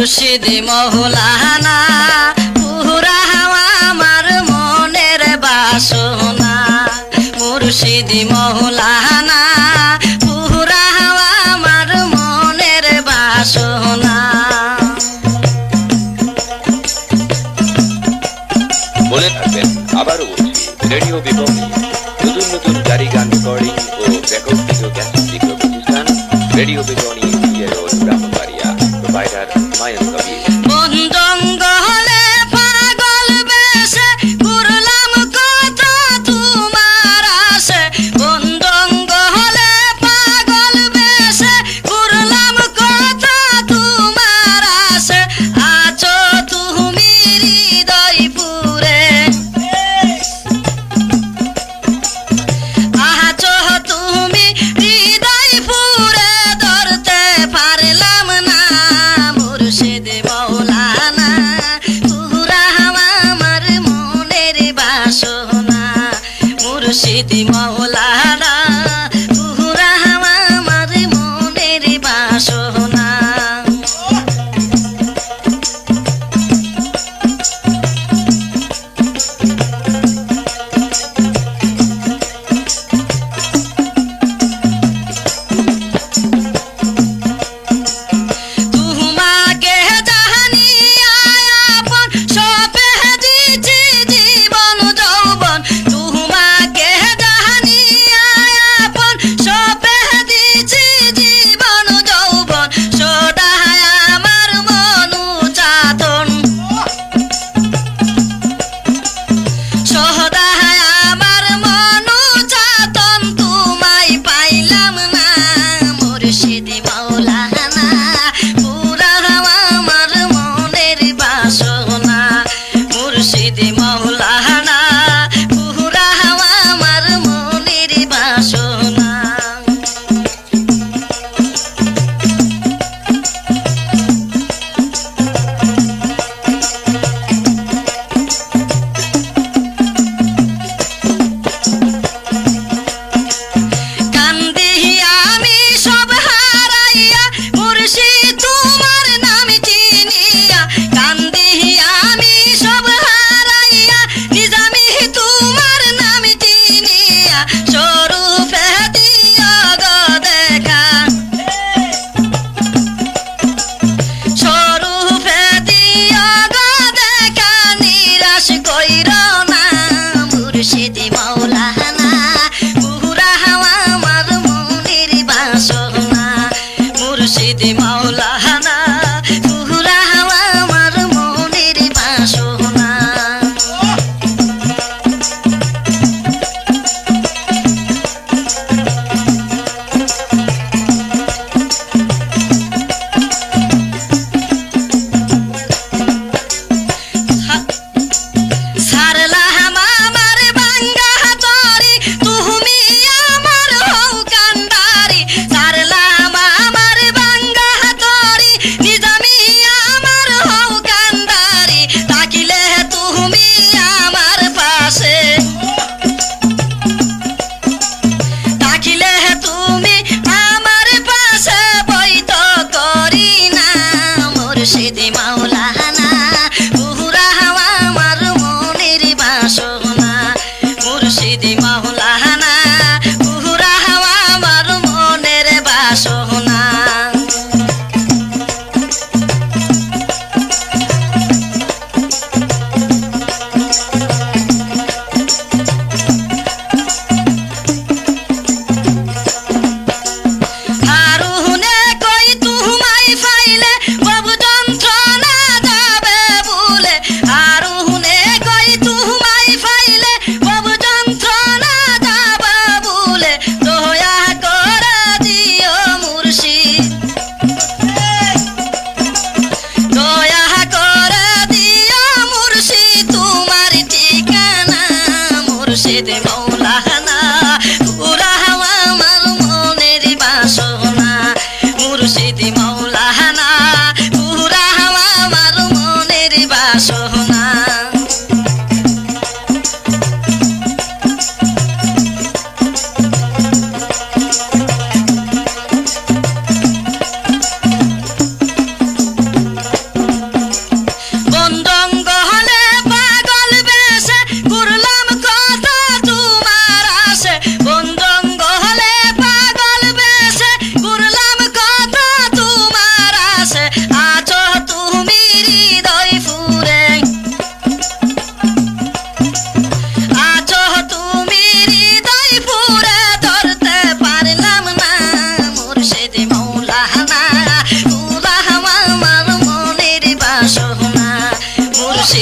মুর্শিদ মৌলানা পুরা আমার মনের বাসনা। মুর্শিদ মৌলানা পুরা আমার মনের বাসনা। মনে থাকবেন, আবারও বলছি, রেডিও বিপণী নতুন নতুন গাড়ি গান রেকর্ডিং ও রেকর্ড ভিডিও ক্যাসেট বিক্রয় প্রতিষ্ঠান রেডিও বিপণী রোড ব্রাহ্মণবাড়িয়া। প্রোভাইডার হুমায়ুন কবির। বন জঙ্গলে পাগল বেশে ঘুরলাম কত তোমার আশে। বন জঙ্গলে পাগল বেশে ঘুরলাম কত তোমার আশে। আছো তুমি হৃদয়পুরে, আছো তুমি হৃদয়পুরে, ধরতে পারলাম না মুর্শিদ মৌলানা পুরা আমার মনের বাসনা। মুর্শিদ মৌলানা পুরা আমার মনের বাসনা। তোমাকে জানিয়া আপন সপে দিছি জীবন যৌবন। তোমাকে জানিয়া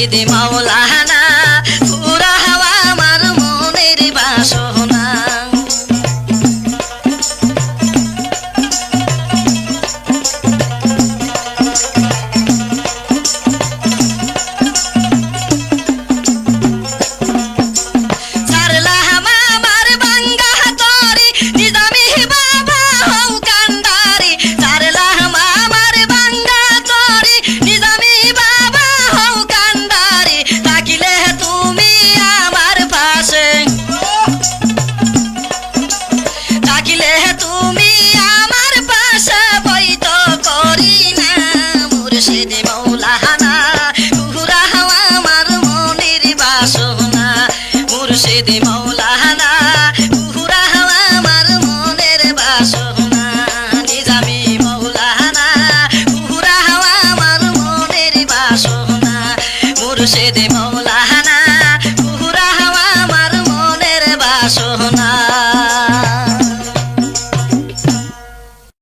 মুর্শিদি মাওলানা পুরা হাওয়া আমার মনের বাসনা মুর্শিদি মাওলানা পুরা হাওয়া আমার মনের বাসনা নিজামি মাওলানা পুরা হাওয়া আমার মনের বাসনা মুর্শিদি